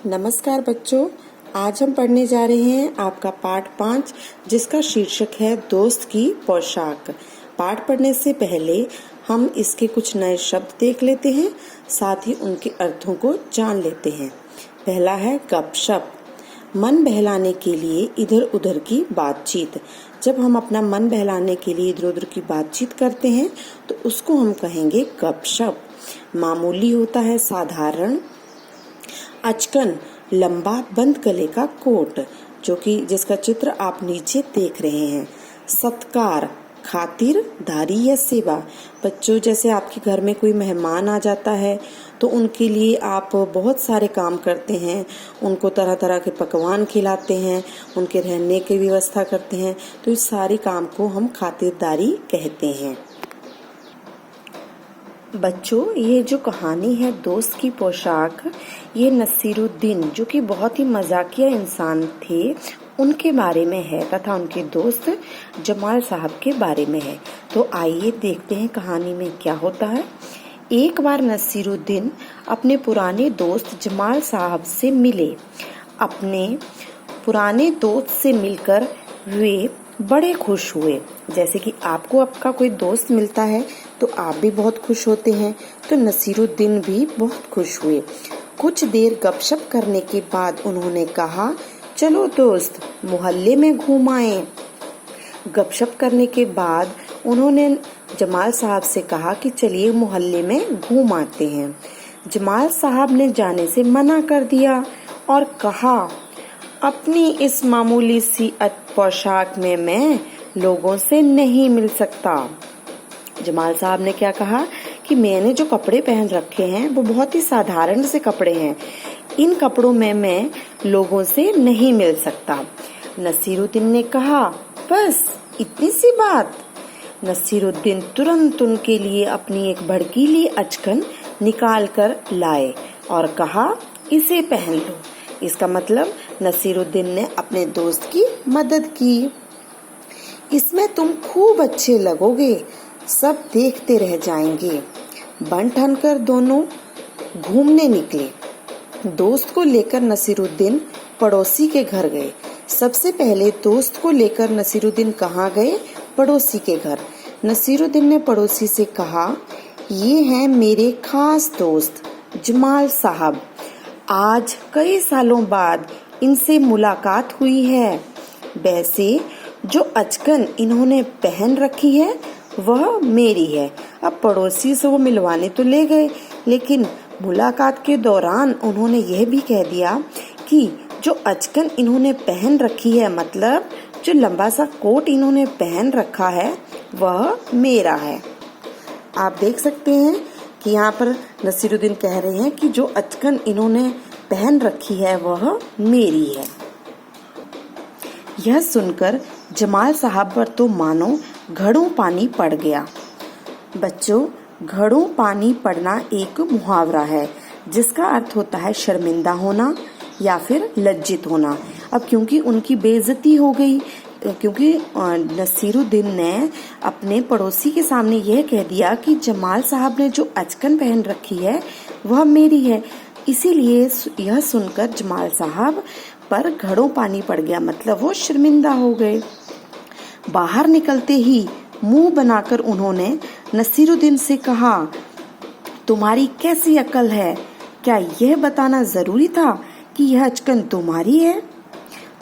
नमस्कार बच्चों, आज हम पढ़ने जा रहे हैं आपका पाठ 5 जिसका शीर्षक है दोस्त की पोशाक। पाठ पढ़ने से पहले हम इसके कुछ नए शब्द देख लेते हैं, साथ ही उनके अर्थों को जान लेते हैं। पहला है गपशप, मन बहलाने के लिए इधर उधर की बातचीत। जब हम अपना मन बहलाने के लिए इधर उधर की बातचीत करते हैं तो उसको हम कहेंगे गपशप। मामूली होता है साधारण। अचकन, लंबा बंद गले का कोट, जो कि जिसका चित्र आप नीचे देख रहे हैं। सत्कार, खातिरदारी या सेवा। बच्चों, जैसे आपके घर में कोई मेहमान आ जाता है तो उनके लिए आप बहुत सारे काम करते हैं, उनको तरह तरह के पकवान खिलाते हैं, उनके रहने की व्यवस्था करते हैं, तो इस सारे काम को हम खातिरदारी कहते हैं। बच्चों, ये जो कहानी है दोस्त की पोशाक, ये नसीरुद्दीन जो कि बहुत ही मजाकिया इंसान थे उनके बारे में है तथा उनके दोस्त जमाल साहब के बारे में है। तो आइए देखते हैं कहानी में क्या होता है। एक बार नसीरुद्दीन अपने पुराने दोस्त जमाल साहब से मिले। अपने पुराने दोस्त से मिलकर वे बड़े खुश हुए। जैसे कि आपको आपका कोई दोस्त मिलता है तो आप भी बहुत खुश होते हैं, तो नसीरुद्दीन भी बहुत खुश हुए। कुछ देर गपशप करने के बाद उन्होंने कहा, चलो दोस्त मोहल्ले में घूम आए। गपशप करने के बाद उन्होंने जमाल साहब से कहा कि चलिए मोहल्ले में घूम आते हैं। जमाल साहब ने जाने से मना कर दिया और कहा, अपनी इस मामूली सी पोशाक में मैं लोगों से नहीं मिल सकता। जमाल साहब ने क्या कहा कि मैंने जो कपड़े पहन रखे हैं वो बहुत ही साधारण से कपड़े हैं, इन कपड़ों में मैं लोगों से नहीं मिल सकता। नसीरुद्दीन ने कहा, बस इतनी सी बात। नसीरुद्दीन तुरंत उनके लिए अपनी एक भड़कीली अचकन निकाल कर लाए और कहा, इसे पहन लो। इसका मतलब नसीरुद्दीन ने अपने दोस्त की मदद की। इसमें तुम खूब अच्छे लगोगे, सब देखते रह जाएंगे। बन ठन कर दोनों घूमने निकले। दोस्त को लेकर नसीरुद्दीन पड़ोसी के घर गए। सबसे पहले दोस्त को लेकर नसीरुद्दीन कहाँ गए? पड़ोसी के घर। नसीरुद्दीन ने पड़ोसी से कहा, ये हैं मेरे खास दोस्त जमाल साहब। आज कई सालों बाद इनसे मुलाकात हुई है। वैसे जो अचकन इन्होंने पहन रखी है वह मेरी है। अब पड़ोसी से वो मिलवाने तो ले गए, लेकिन मुलाकात के दौरान उन्होंने यह भी कह दिया कि जो अचकन इन्होंने पहन रखी है, मतलब जो लंबा सा कोट इन्होंने पहन रखा है, वह मेरा है। आप देख सकते हैं कि यहाँ पर नसीरुद्दीन कह रहे हैं कि जो अचकन इन्होंने पहन रखी है वह मेरी है। यह सुनकर जमाल साहब पर तो मानो घड़ों पानी पड़ गया। बच्चों, घड़ों पानी पड़ना एक मुहावरा है जिसका अर्थ होता है शर्मिंदा होना या फिर लज्जित होना। अब क्योंकि उनकी बेइज्जती हो गई, क्योंकि नसीरुद्दीन ने अपने पड़ोसी के सामने यह कह दिया कि जमाल साहब ने जो अचकन पहन रखी है वह मेरी है, इसीलिए यह सुनकर जमाल साहब पर घड़ों पानी पड़ गया, मतलब वो शर्मिंदा हो गए। बाहर निकलते ही मुंह बनाकर उन्होंने नसीरुद्दीन से कहा, तुम्हारी कैसी अकल है? क्या यह बताना जरूरी था कि यह अचकन तुम्हारी है?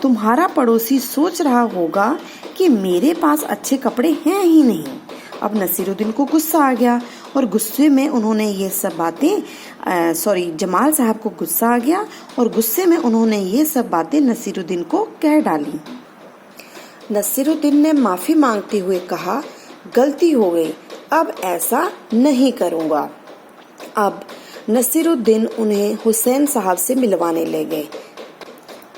तुम्हारा पड़ोसी सोच रहा होगा कि मेरे पास अच्छे कपड़े हैं ही नहीं। अब नसीरुद्दीन को गुस्सा आ गया और गुस्से में उन्होंने ये सब बातें जमाल साहब को गुस्सा आ गया और गुस्से में उन्होंने ये सब बातें नसीरुद्दीन को कह डाली। नसीरुद्दीन ने माफी मांगते हुए कहा, गलती हो गई, अब ऐसा नहीं करूँगा। अब नसीरुद्दीन उन्हें हुसैन साहब से मिलवाने ले गए।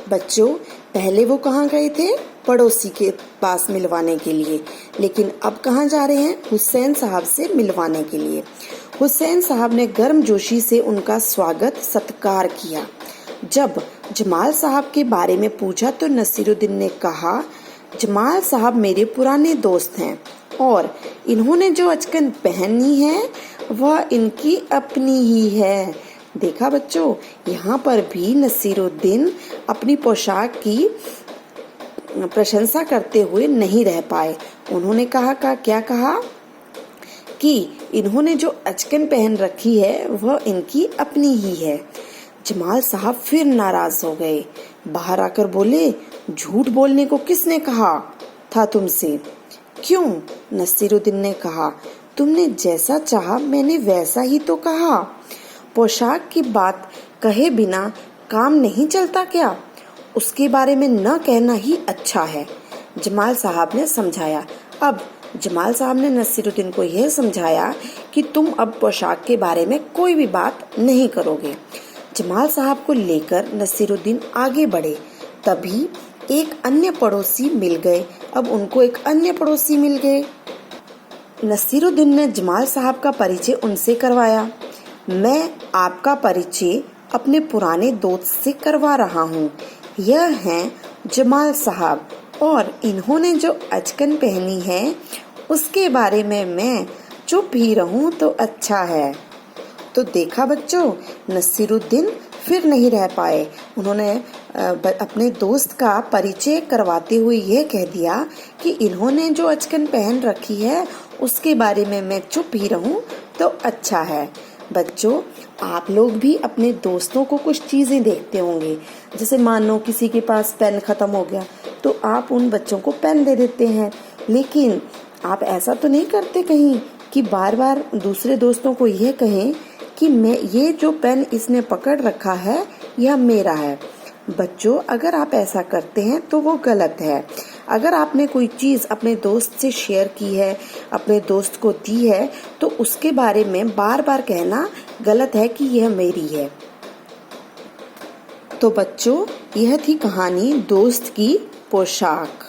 बच्चों, पहले वो कहाँ गए थे? पड़ोसी के पास मिलवाने के लिए, लेकिन अब कहाँ जा रहे हैं? हुसैन साहब से मिलवाने के लिए। हुसैन साहब ने गर्मजोशी से उनका स्वागत सत्कार किया। जब जमाल साहब के बारे में पूछा तो नसीरुद्दीन ने कहा, जमाल साहब मेरे पुराने दोस्त हैं और इन्होंने जो अचकन पहनी है वह इनकी अपनी ही है। देखा बच्चों, यहाँ पर भी नसीरुद्दीन अपनी पोशाक की प्रशंसा करते हुए नहीं रह पाए। उन्होंने क्या कहा कि इन्होंने जो अचकन पहन रखी है वह इनकी अपनी ही है। जमाल साहब फिर नाराज हो गए। बाहर आकर बोले, झूठ बोलने को किसने कहा था तुमसे? क्यों? नसीरुद्दीन ने कहा, तुमने जैसा चाहा मैंने वैसा ही तो कहा। पोशाक की बात कहे बिना काम नहीं चलता क्या? उसके बारे में न कहना ही अच्छा है, जमाल साहब ने समझाया। अब जमाल साहब ने नसीरुद्दीन को यह समझाया कि तुम अब पोशाक के बारे में कोई भी बात नहीं करोगे। जमाल साहब को लेकर नसीरुद्दीन आगे बढ़े, तभी एक अन्य पड़ोसी मिल गए। अब उनको एक अन्य पड़ोसी मिल गए। नसीरुद्दीन ने जमाल साहब का परिचय उनसे करवाया। मैं आपका परिचय अपने पुराने दोस्त से करवा रहा हूँ। यह हैं जमाल साहब, और इन्होंने जो अचकन पहनी है उसके बारे में मैं चुप ही रहूं तो अच्छा है। तो देखा बच्चों, नसीरुद्दीन फिर नहीं रह पाए। उन्होंने अपने दोस्त का परिचय करवाते हुए यह कह दिया कि इन्होंने जो अचकन पहन रखी है उसके बारे में मैं चुप ही रहूं तो अच्छा है। बच्चों, आप लोग भी अपने दोस्तों को कुछ चीजें देखते होंगे, जैसे मान लो किसी के पास पेन खत्म हो गया तो आप उन बच्चों को पेन दे देते हैं, लेकिन आप ऐसा तो नहीं करते कहीं कि बार बार दूसरे दोस्तों को यह कहें कि मैं ये जो पेन इसने पकड़ रखा है यह मेरा है। बच्चों, अगर आप ऐसा करते हैं तो वो गलत है। अगर आपने कोई चीज अपने दोस्त से शेयर की है, अपने दोस्त को दी है, तो उसके बारे में बार बार कहना गलत है कि यह मेरी है। तो बच्चों, यह थी कहानी दोस्त की पोशाक।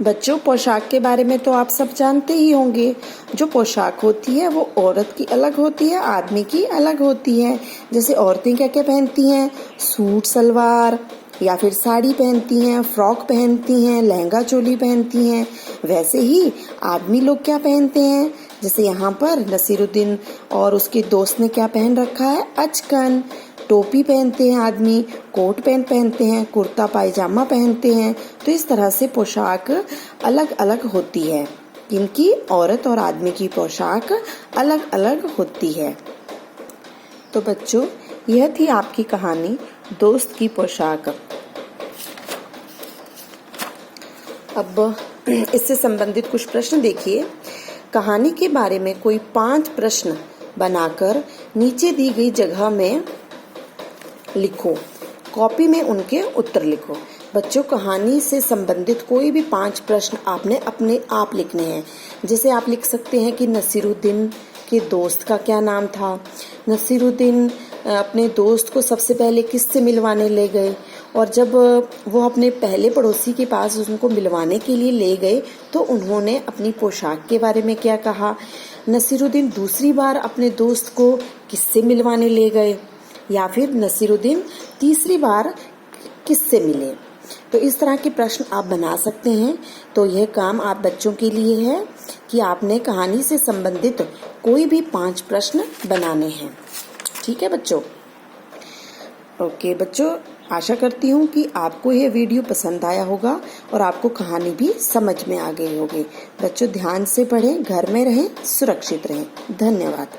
बच्चों, पोशाक के बारे में तो आप सब जानते ही होंगे। जो पोशाक होती है वो औरत की अलग होती है, आदमी की अलग होती है। जैसे औरतें क्या क्या पहनती हैं, सूट सलवार या फिर साड़ी पहनती हैं, फ्रॉक पहनती हैं, लहंगा चोली पहनती हैं। वैसे ही आदमी लोग क्या पहनते हैं, जैसे यहाँ पर नसीरुद्दीन और उसके दोस्त ने क्या पहन रखा है, अचकन। टोपी पहनते हैं आदमी, कोट पैंट पहनते हैं, कुर्ता पायजामा पहनते हैं। तो इस तरह से पोशाक अलग अलग होती है। इनकी औरत और आदमी की पोशाक अलग अलग होती है। तो बच्चों, यह थी आपकी कहानी दोस्त की पोशाक। अब इससे संबंधित कुछ प्रश्न देखिए। कहानी के बारे में कोई 5 प्रश्न बनाकर नीचे दी गई जगह में लिखो। कॉपी में उनके उत्तर लिखो। बच्चों, कहानी से संबंधित कोई भी 5 प्रश्न आपने अपने आप लिखने हैं। जैसे आप लिख सकते हैं कि नसीरुद्दीन के दोस्त का क्या नाम था, नसीरुद्दीन अपने दोस्त को सबसे पहले किससे मिलवाने ले गए, और जब वो अपने पहले पड़ोसी के पास उनको मिलवाने के लिए ले गए तो उन्होंने अपनी पोशाक के बारे में क्या कहा। नसीरुद्दीन दूसरी बार अपने दोस्त को किससे मिलवाने ले गए, या फिर नसीरुद्दीन तीसरी बार किससे मिले। तो इस तरह के प्रश्न आप बना सकते हैं। तो यह काम आप बच्चों के लिए है कि आपने कहानी से संबंधित कोई भी 5 प्रश्न बनाने हैं। ठीक है बच्चों? ओके बच्चों, आशा करती हूँ कि आपको यह वीडियो पसंद आया होगा और आपको कहानी भी समझ में आ गई होगी। बच्चों, ध्यान से पढ़ें, घर में रहें, सुरक्षित रहें। धन्यवाद।